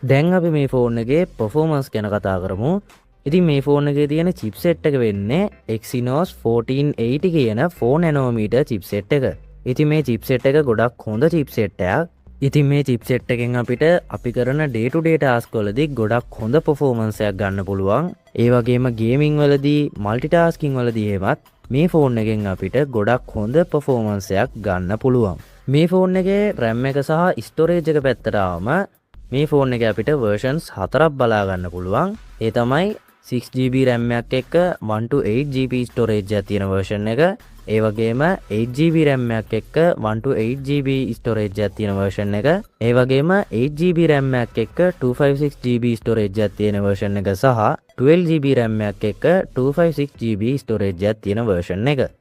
දැන් අපි මේ ෆෝන් එකේ performance ගැන කතා කරමු. ඉතින් මේ ෆෝන් එකේ තියෙන chipset එක වෙන්නේ Exynos 1480 කියන 4 nanometer chipset එක. ඉතින් මේ chipset එක ගොඩක් හොඳ chipset එකක්. ඉතින් මේ chipset එකෙන් අපිට අපි කරන day to day task වලදී ගොඩක් හොඳ performance එකක් ගන්න පුළුවන්. ඒ වගේම gaming වලදී multitasking වලදී එහෙමත් මේ ෆෝන් එකෙන් අපිට ගොඩක් හොඳ performance එකක් ගන්න පුළුවන්. මේ ෆෝන් එකේ RAM එක සහ storage එක පැත්තට ආවම මේ ෆෝන් එකේ අපිට versions 4ක් බලා ගන්න පුළුවන්. ඒ තමයි 6GB RAM එකක් එක්ක 128GB storage එකක් තියෙන version එක. ඒ වගේම 8GB RAM එකක් එක්ක 128GB storage එකක් තියෙන version එක. ඒ වගේම 8GB RAM එකක් එක්ක 256GB storage එකක් තියෙන version එක සහ 12GB RAM එකක් එක්ක 256GB storage එකක් තියෙන version එක.